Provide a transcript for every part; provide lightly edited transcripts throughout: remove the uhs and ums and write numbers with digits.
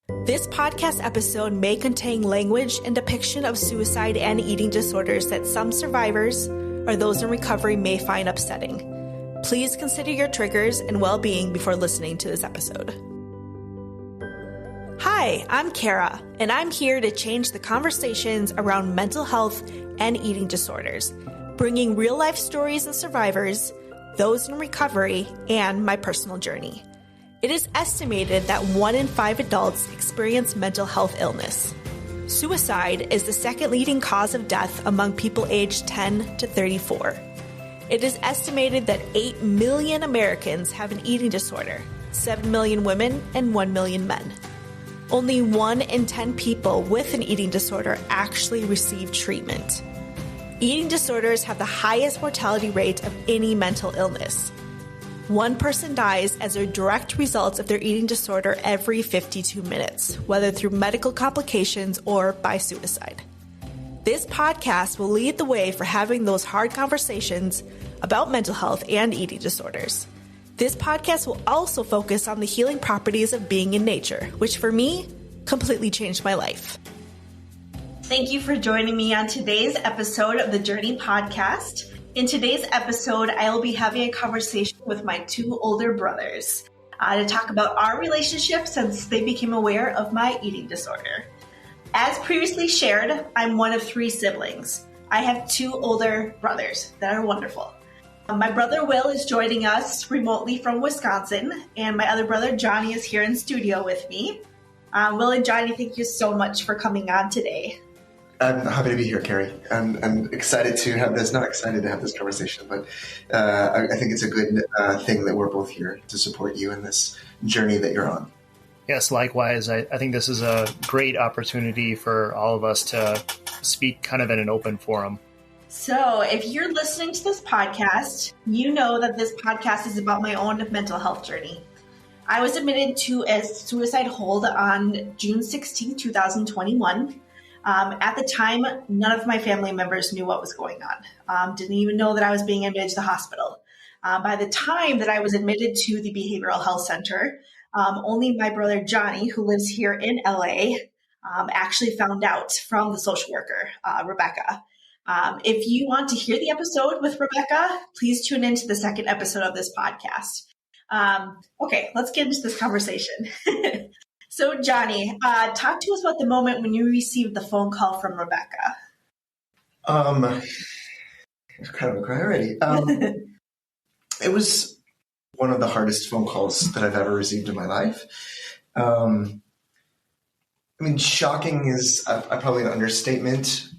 This podcast episode may contain language and depiction of suicide and eating disorders that some survivors or those in recovery may find upsetting. Please consider your triggers and well-being before listening to this episode. Hi, I'm Carra, and I'm here to change the conversations around mental health and eating disorders, bringing real-life stories of survivors, those in recovery, and my personal journey. It is estimated that 1 in 5 adults experience mental health illness. Suicide is the second leading cause of death among people aged 10 to 34. It is estimated that 8 million Americans have an eating disorder, 7 million women and 1 million men. Only 1 in 10 people with an eating disorder actually receive treatment. Eating disorders have the highest mortality rate of any mental illness. 1 person dies as a direct result of their eating disorder every 52 minutes, whether through medical complications or by suicide. This podcast will lead the way for having those hard conversations about mental health and eating disorders. This podcast will also focus on the healing properties of being in nature, which for me, completely changed my life. Thank you for joining me on today's episode of the Journey Podcast. In today's episode, I will be having a conversation with my 2 older brothers to talk about our relationship since they became aware of my eating disorder. As previously shared, I'm one of 3 siblings. I have 2 older brothers that are wonderful. My brother Will is joining us remotely from Wisconsin, and my other brother Johnny is here in studio with me. Will and Johnny, thank you so much for coming on today. I'm happy to be here, Carrie. I'm excited to have this, not excited to have this conversation, but I think it's a good thing that we're both here to support you in this journey that you're on. Yes, likewise. I think this is a great opportunity for all of us to speak kind of in an open forum. So if you're listening to this podcast, you know that this podcast is about my own mental health journey. I was admitted to a suicide hold on June 16, 2021. At the time, none of my family members knew what was going on. Didn't even know that I was being admitted to the hospital. By the time that I was admitted to the behavioral health center, only my brother Johnny, who lives here in LA, actually found out from the social worker, Rebecca. If you want to hear the episode with Rebecca, please tune into the second episode of this podcast. Okay, let's get into this conversation. So, Johnny, talk to us about the moment when you received the phone call from Rebecca. I'm kind of a cry already. It was one of the hardest phone calls that I've ever received in my life. Shocking is probably an understatement,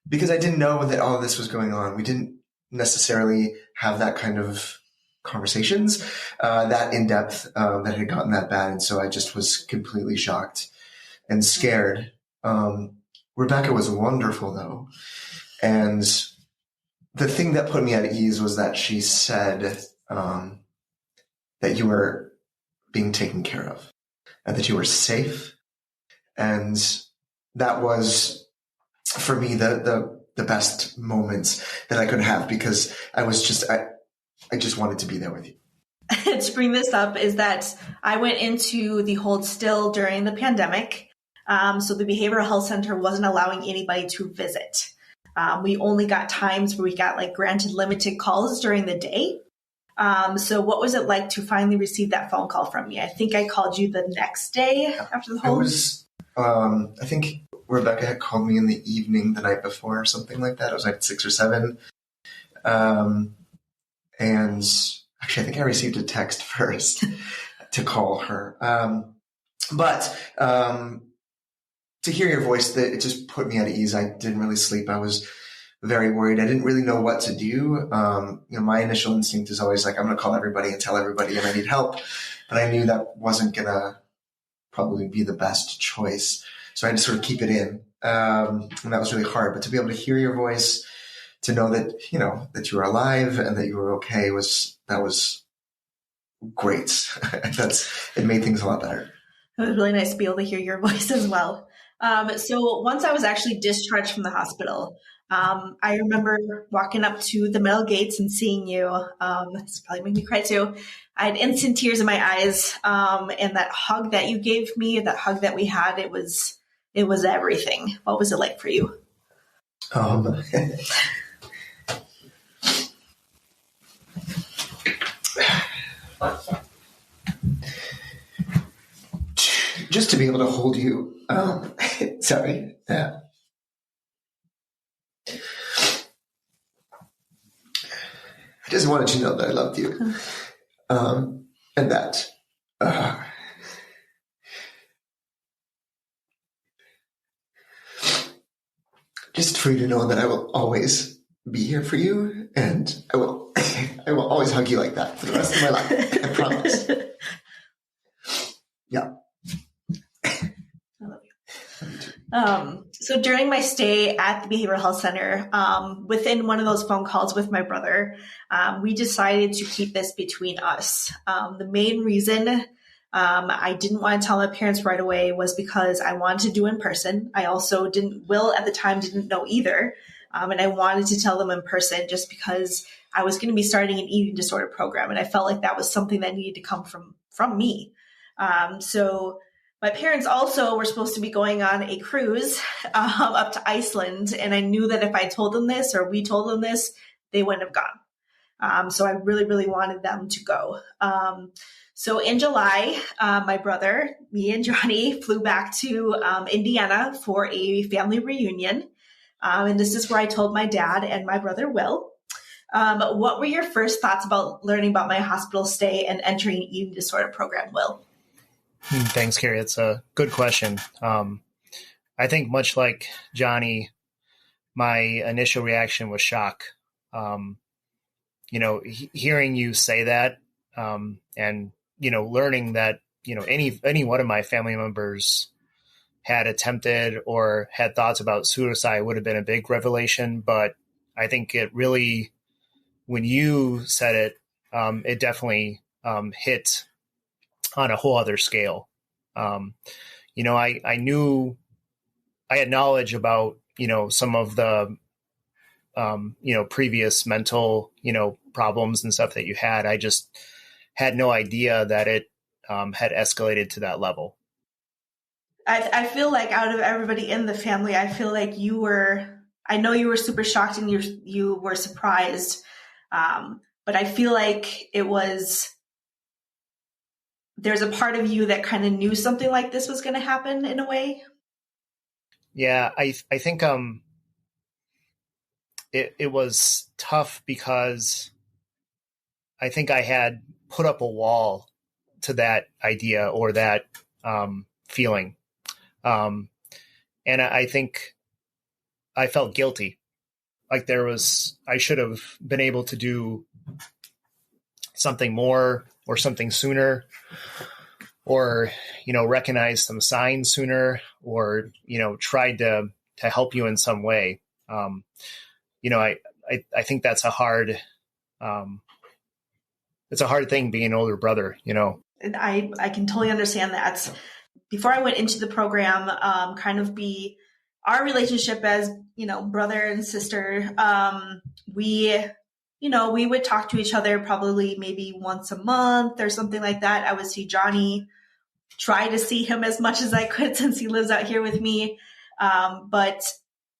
because I didn't know that all of this was going on. We didn't necessarily have that kind of conversations that in depth that had gotten that bad, and so I just was completely shocked and scared. Rebecca was wonderful though, and the thing that put me at ease was that she said that you were being taken care of and that you were safe, and that was for me the best moments that I could have, because I just wanted to be there with you. To bring this up is that I went into the hold still during the pandemic. So the behavioral health center wasn't allowing anybody to visit. We only got times where we got granted limited calls during the day. So what was it like to finally receive that phone call from me? I think I called you the next day after the hold. It was, I think Rebecca had called me in the evening the night before or something like that. It was like 6 or 7. And actually, I think I received a text first to call her. But to hear your voice, it just put me at ease. I didn't really sleep. I was very worried. I didn't really know what to do. My initial instinct is always I'm going to call everybody and tell everybody and I need help. But I knew that wasn't going to probably be the best choice. So I had to sort of keep it in. And that was really hard. But to be able to hear your voice, to know that, that you were alive and that you were okay was great. It made things a lot better. It was really nice to be able to hear your voice as well. So once I was actually discharged from the hospital, I remember walking up to the metal gates and seeing you. This probably made me cry too. I had instant tears in my eyes. And that hug that you gave me, that hug that we had, it was everything. What was it like for you? Just to be able to hold you. Sorry. Yeah. I just wanted you to know that I loved you. And that just for you to know that I will always be here for you, and I will always hug you like that for the rest of my life. I promise. Yeah. I love you. So during my stay at the behavioral health center, within one of those phone calls with my brother, we decided to keep this between us. The main reason I didn't want to tell my parents right away was because I wanted to do in person. I also Will at the time didn't know either. And I wanted to tell them in person just because I was going to be starting an eating disorder program. And I felt like that was something that needed to come from me. So my parents also were supposed to be going on a cruise up to Iceland. And I knew that if I told them this or we told them this, they wouldn't have gone. So I really, really wanted them to go. So in July, my brother, me and Johnny flew back to Indiana for a family reunion. And this is where I told my dad and my brother Will. What were your first thoughts about learning about my hospital stay and entering an eating disorder program, Will? Thanks, Carrie. It's a good question. I think much like Johnny, my initial reaction was shock. Hearing you say that, and, learning that, any one of my family members had attempted or had thoughts about suicide would have been a big revelation. But I think it really, when you said it, it definitely hit on a whole other scale. I knew I had knowledge about, some of the, previous mental, problems and stuff that you had. I just had no idea that it had escalated to that level. I feel like out of everybody in the family, I feel like I know you were super shocked and you were surprised. But I feel like there's a part of you that kind of knew something like this was going to happen in a way. Yeah, I think it was tough because I think I had put up a wall to that idea or that feeling. And I think I felt guilty. Like I should have been able to do something more or something sooner, or, recognize some signs sooner, or, tried to help you in some way. I think that's a hard thing being an older brother, And I can totally understand that. Before I went into the program, our relationship as, brother and sister, we would talk to each other probably maybe once a month or something like that. I would see Johnny, try to see him as much as I could since he lives out here with me. But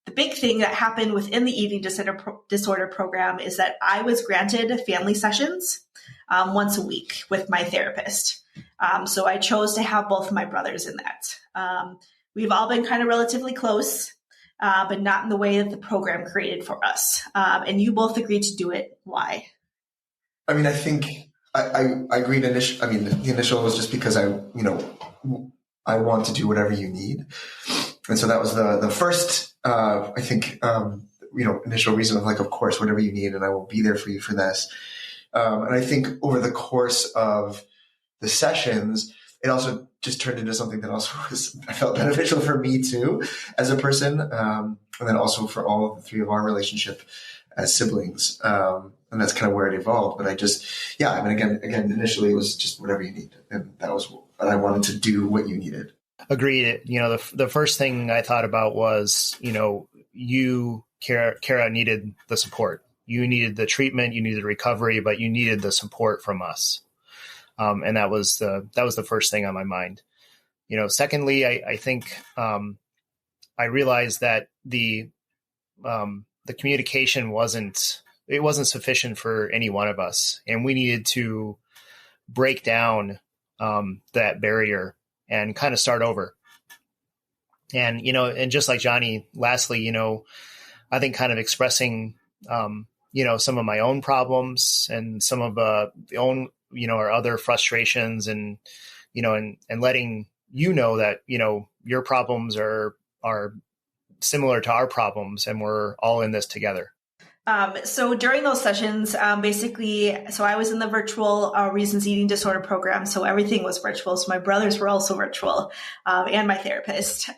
the big thing that happened within the eating disorder program is that I was granted family sessions once a week with my therapist. So I chose to have both of my brothers in that. We've all been kind of relatively close, but not in the way that the program created for us. And you both agreed to do it. Why? I mean, I think I agreed initially. I mean, the initial was just because I want to do whatever you need. And so that was the first, I think, initial reason of like, of course, whatever you need, and I will be there for you for this. And I think over the course of the sessions, it also just turned into something that also I felt beneficial for me too, as a person. And then also for all the three of our relationship as siblings. And that's kind of where it evolved. But again, initially it was just whatever you need. And that was what I wanted to do, what you needed. Agreed. The first thing I thought about was, you Carra needed the support. You needed the treatment, you needed the recovery, but you needed the support from us. And that was the first thing on my mind. Secondly, I think I realized that the communication wasn't sufficient for any one of us, and we needed to break down that barrier and kind of start over. And and just like Johnny, lastly, I think kind of expressing some of my own problems and some of the own or other frustrations, and and letting that your problems are similar to our problems, and we're all in this together. So during those sessions, basically, so I was in the virtual Reasons Eating Disorder program. So everything was virtual. So my brothers were also virtual, and my therapist.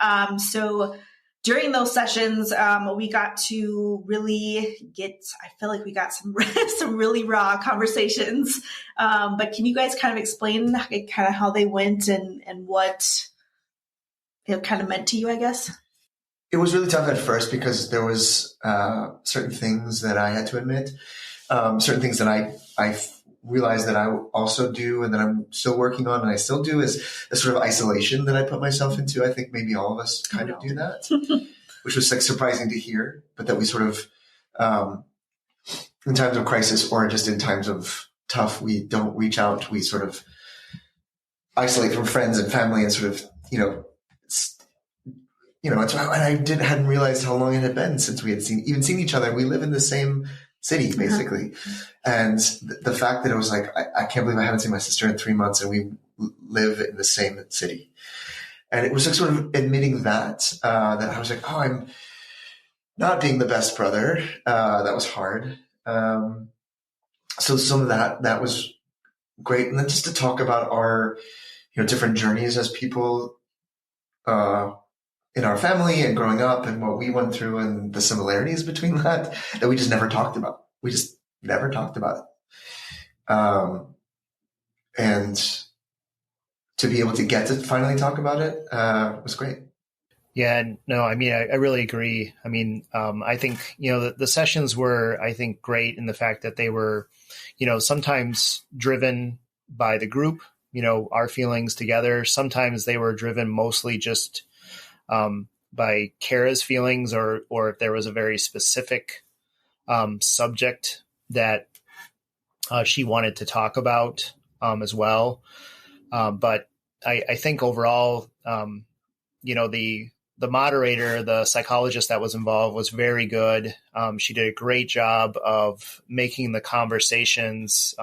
So during those sessions, we got to really I feel like we got some really raw conversations. But can you guys kind of explain kind of how they went and what it kind of meant to you, I guess? It was really tough at first because there was certain things that I had to admit, certain things that I realized that I also do and that I'm still working on, and I still do, is a sort of isolation that I put myself into. I think maybe all of us kind of do that, which was like surprising to hear, but that we sort of, in times of crisis or just in times of tough, we don't reach out. We sort of isolate from friends and family and sort of, it's and I hadn't realized how long it had been since we had seen each other. We live in the same city, basically. And the fact that it was like, I can't believe I haven't seen my sister in 3 months and we live in the same city. And it was like sort of admitting that I was like, oh, I'm not being the best brother. That was hard. So some of that was great. And then just to talk about our, different journeys as people, in our family and growing up and what we went through and the similarities between that we just never talked about. We just never talked about it. And to be able to get to finally talk about it was great. Yeah, no, I mean, I really agree. I mean, I think, the sessions were, I think, great in the fact that they were, sometimes driven by the group, our feelings together. Sometimes they were driven mostly just by Carra's feelings, or if there was a very specific subject that she wanted to talk about as well. But I think overall, the moderator, the psychologist that was involved, was very good. She did a great job of making the conversations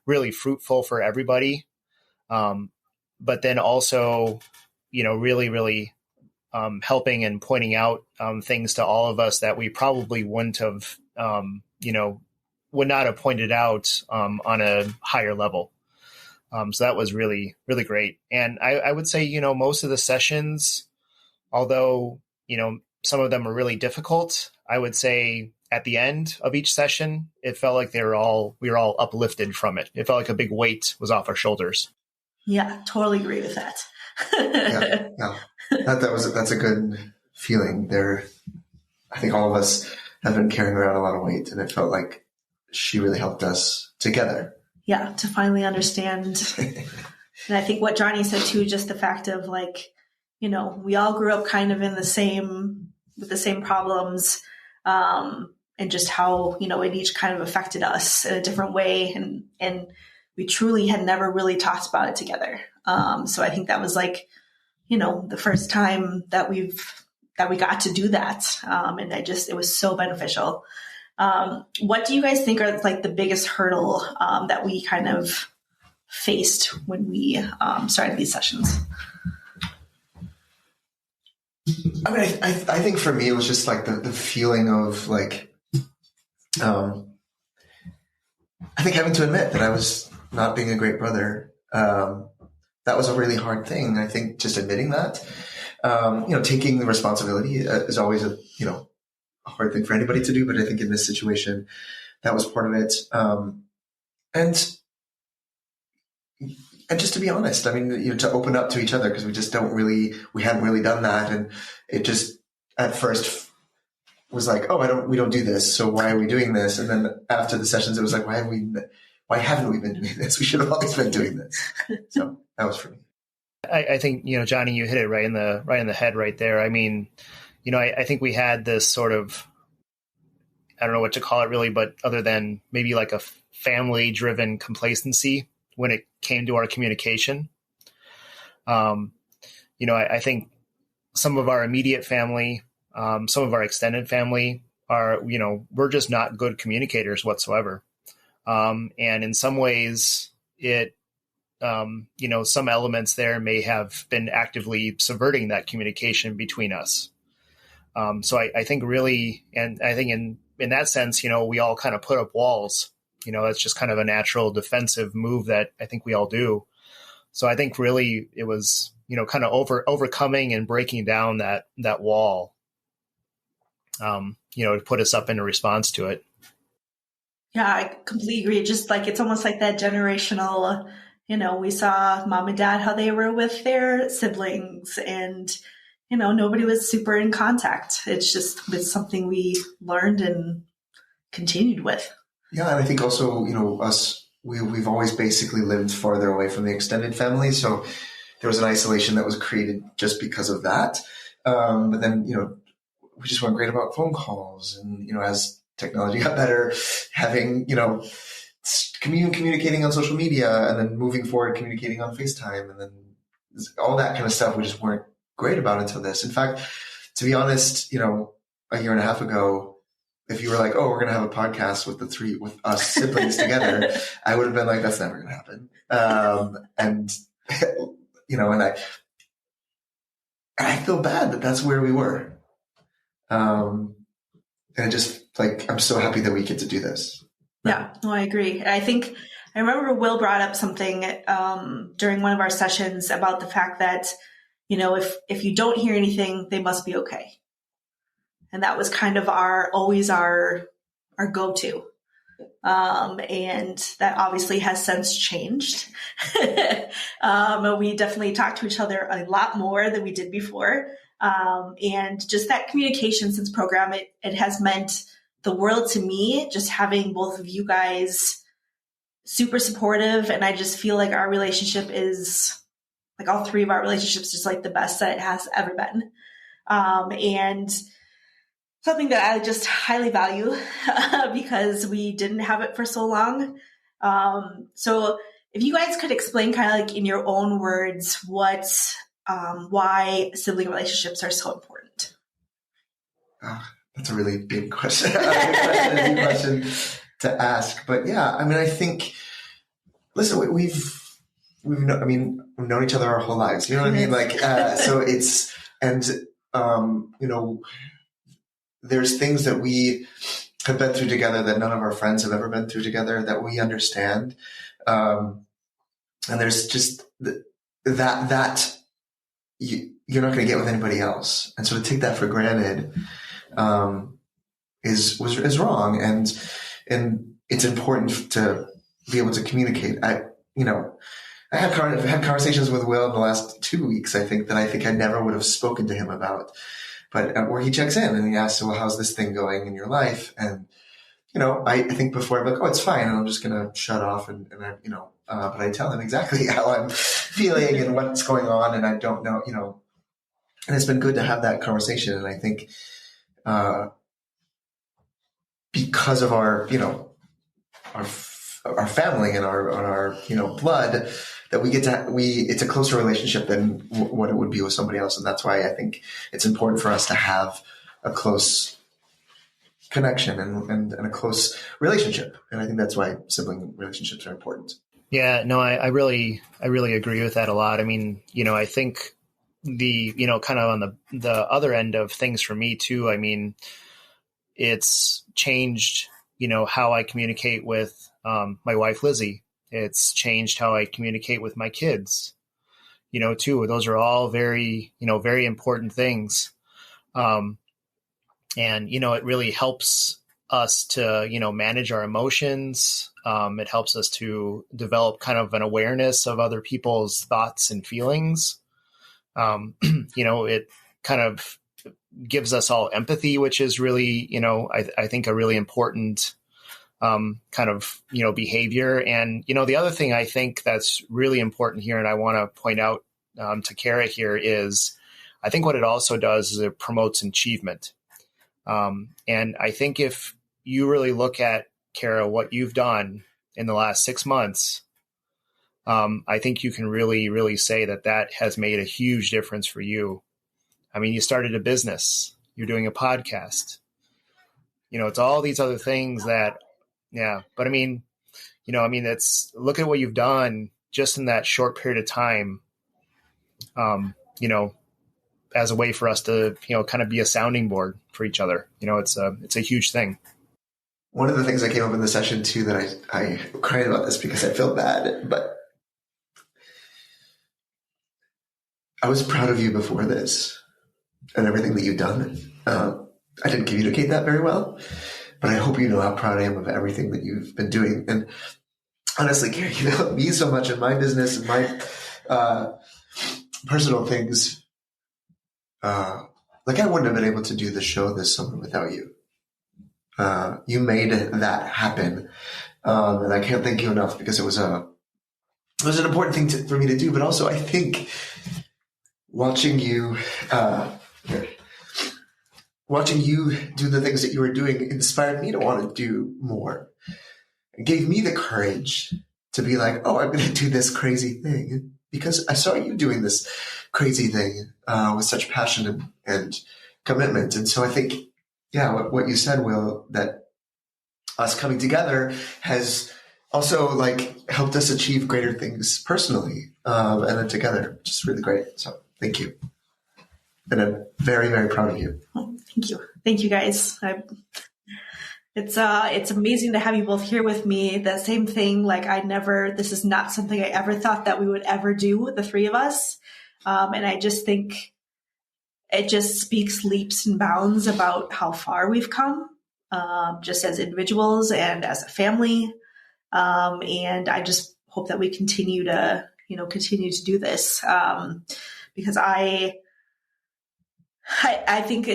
really fruitful for everybody. But then also, really, really helping and pointing out things to all of us that we probably wouldn't have, would not have pointed out on a higher level. So that was really, really great. And I would say, most of the sessions, although, some of them were really difficult, I would say at the end of each session, it felt like we were all uplifted from it. It felt like a big weight was off our shoulders. Yeah, totally agree with that. Yeah. That's a good feeling there. I think all of us have been carrying around a lot of weight, and it felt like she really helped us together. Yeah, to finally understand. And I think what Johnny said too, just the fact of like, we all grew up kind of with the same problems, and just how, it each kind of affected us in a different way. And we truly had never really talked about it together. So I think that was like, the first time that we got to do that. And it was so beneficial. What do you guys think are like the biggest hurdle, that we kind of faced when we, started these sessions? I mean, I think for me, it was just like the feeling of like, I think having to admit that I was not being a great brother, that was a really hard thing. I think just admitting that, taking the responsibility is always a hard thing for anybody to do. But I think in this situation, that was part of it. And just to be honest, I mean, to open up to each other, because we hadn't really done that. And it just at first was like, oh, we don't do this. So why are we doing this? And then after the sessions, it was like, why haven't we been doing this? We should have always been doing this. So that was for me. I think, Johnny, you hit it right in the head right there. I mean, I think we had this sort of, I don't know what to call it really, but other than maybe like a family driven complacency when it came to our communication. I think some of our immediate family, some of our extended family are, we're just not good communicators whatsoever. And in some ways it, some elements there may have been actively subverting that communication between us. So I think really, and I think in that sense, we all kind of put up walls, that's just kind of a natural defensive move that I think we all do. So I think really it was, kind of overcoming and breaking down that wall, to put us up in a response to it. Yeah, I completely agree. Just like, it's almost like that generational, we saw mom and dad, how they were with their siblings, and, nobody was super in contact. It's something we learned and continued with. Yeah. And I think also, we've always basically lived farther away from the extended family. So there was an isolation that was created just because of that. But then, we just weren't great about phone calls, and, as technology got better, having, communicating on social media, and then moving forward, communicating on FaceTime, and then all that kind of stuff we just weren't great about until this. In fact, to be honest, a year and a half ago, if you were like, oh, we're going to have a podcast with us siblings together, I would have been like, that's never going to happen. And I feel bad that that's where we were. And I just I'm so happy that we get to do this. Yeah, no, I agree. I think I remember Will brought up something during one of our sessions about the fact that, if you don't hear anything, they must be okay. And that was kind of always our go-to. And that obviously has since changed. We definitely talk to each other a lot more than we did before. And just that communication since program, it has meant the world to me, just having both of you guys super supportive. And I just feel like our relationship is like, all three of our relationships is like the best that it has ever been. And something that I just highly value because we didn't have it for so long. So if you guys could explain kind of like in your own words, why sibling relationships are so important. That's a really big question. A big question to ask. But yeah, I mean, I think, listen, we've known each other our whole lives. You know what I mean? Like, so it's, and, there's things that we have been through together that none of our friends have ever been through together that we understand. And there's just that you're not going to get with anybody else. And so to take that for granted, is wrong. And it's important to be able to communicate. I had conversations with Will in the last 2 weeks, I think I never would have spoken to him about, but where he checks in and he asks, well, how's this thing going in your life? And, I think before I'm like, oh, it's fine. And I'm just going to shut off and but I tell him exactly how I'm feeling and what's going on. And I don't know, and it's been good to have that conversation. And I think, because of our family and our blood, that it's a closer relationship than what it would be with somebody else. And that's why I think it's important for us to have a close connection and a close relationship. And I think that's why sibling relationships are important. Yeah, no, I really agree with that a lot. I mean, I think the, kind of on the other end of things for me too, I mean, it's changed, how I communicate with my wife, Lizzie. It's changed how I communicate with my kids, too. Those are all very, very important things. And, it really helps us to, manage our emotions. It helps us to develop kind of an awareness of other people's thoughts and feelings. It kind of gives us all empathy, which is really, I think a really important kind of, behavior. And, the other thing I think that's really important here, and I want to point out to Carra here, is I think what it also does is it promotes achievement. And I think if you really look at, Carra, what you've done in the last 6 months, I think you can really, really say that has made a huge difference for you. I mean, you started a business, you're doing a podcast, it's all these other things that, but I mean, it's, look at what you've done just in that short period of time, as a way for us to, kind of be a sounding board for each other. It's a huge thing. One of the things that came up in the session too, that I cried about this because I feel bad, but I was proud of you before this and everything that you've done. I didn't communicate that very well, but I hope you know how proud I am of everything that you've been doing. And honestly, Carrie, you helped me so much in my business and my personal things. Like I wouldn't have been able to do the show this summer without you. You made that happen. And I can't thank you enough because it was an important thing for me to do. But also I think watching you do the things that you were doing inspired me to want to do more. It gave me the courage to be like, oh, I'm going to do this crazy thing because I saw you doing this crazy thing with such passion and commitment. And so I think, what you said, Will, that us coming together has also like helped us achieve greater things personally, and then together, which is really great. So thank you. And I'm very, very proud of you. Oh, thank you. Thank you guys. It's amazing to have you both here with me. The same thing, like this is not something I ever thought that we would ever do, the three of us. And I just think it just speaks leaps and bounds about how far we've come, just as individuals and as a family. And I just hope that we continue to do this, because I think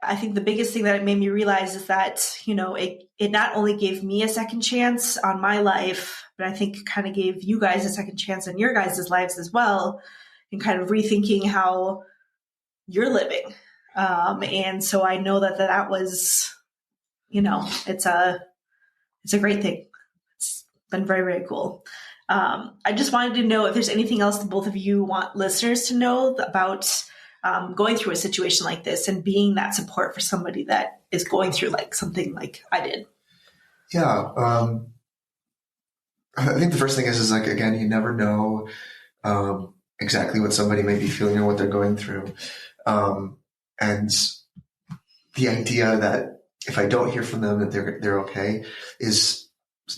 I think the biggest thing that it made me realize is that, it not only gave me a second chance on my life, but I think it kind of gave you guys a second chance on your guys' lives as well, and kind of rethinking how you're living. And so I know that was, it's a great thing. It's been very, very cool. I just wanted to know if there's anything else that both of you want listeners to know about going through a situation like this and being that support for somebody that is going through like something like I did. Yeah. I think the first thing is like, again, you never know exactly what somebody may be feeling or what they're going through. And the idea that if I don't hear from them that they're okay is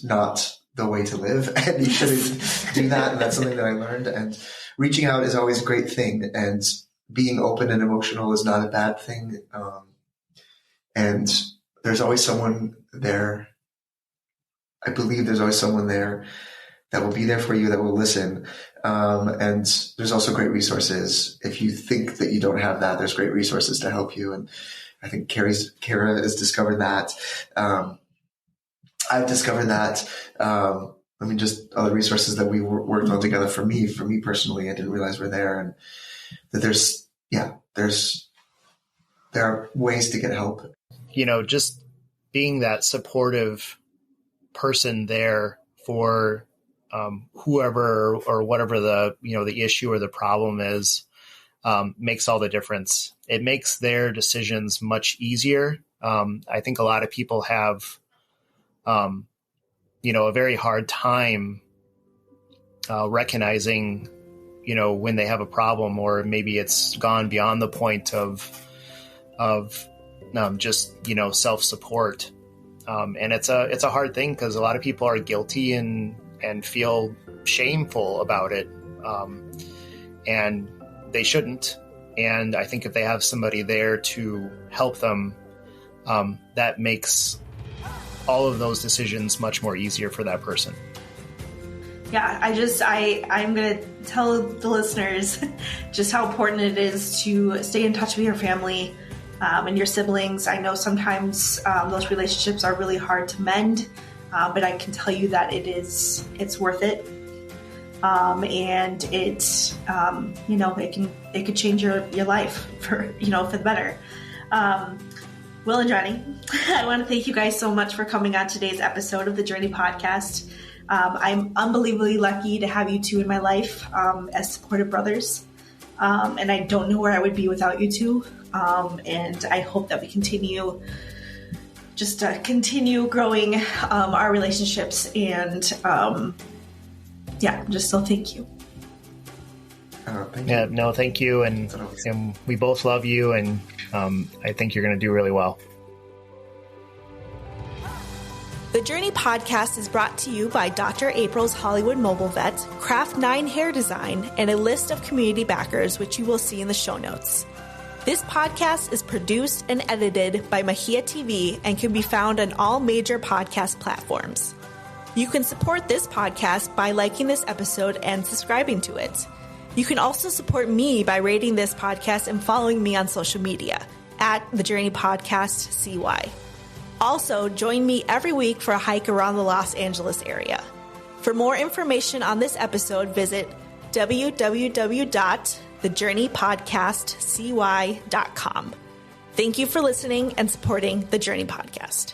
not the way to live, and you shouldn't do that. And that's something that I learned. And reaching out is always a great thing, and being open and emotional is not a bad thing. And there's always someone there. I believe there's always someone there that will be there for you, that will listen. And there's also great resources. If you think that you don't have that, there's great resources to help you. And I think Carra has discovered that. I've discovered that. Just other resources that we worked on together for me personally, I didn't realize were there. And that there are ways to get help. Just being that supportive person there for whoever or whatever the issue or the problem is, makes all the difference. It makes their decisions much easier. I think a lot of people have, a very hard time recognizing, when they have a problem, or maybe it's gone beyond the point of just, self-support. And it's a hard thing because a lot of people are guilty and feel shameful about it. And they shouldn't. And I think if they have somebody there to help them, that makes all of those decisions much more easier for that person. Yeah, I'm going to tell the listeners just how important it is to stay in touch with your family and your siblings. I know sometimes those relationships are really hard to mend, but I can tell you that it's worth it. And it's, it could change your life for the better. Will and Johnny, I want to thank you guys so much for coming on today's episode of the Journey Podcast. I'm unbelievably lucky to have you two in my life as supportive brothers. And I don't know where I would be without you two. And I hope that we continue growing our relationships. And just so thank you. Thank you. No, thank you. And we both love you. And I think you're going to do really well. The Journey Podcast is brought to you by Dr. April's Hollywood Mobile Vet, Craft 9 Hair Design, and a list of community backers, which you will see in the show notes. This podcast is produced and edited by Mahia TV and can be found on all major podcast platforms. You can support this podcast by liking this episode and subscribing to it. You can also support me by rating this podcast and following me on social media at The Journey Podcast CY. Also, join me every week for a hike around the Los Angeles area. For more information on this episode, visit www.thejourneypodcastcy.com. Thank you for listening and supporting The Journey Podcast.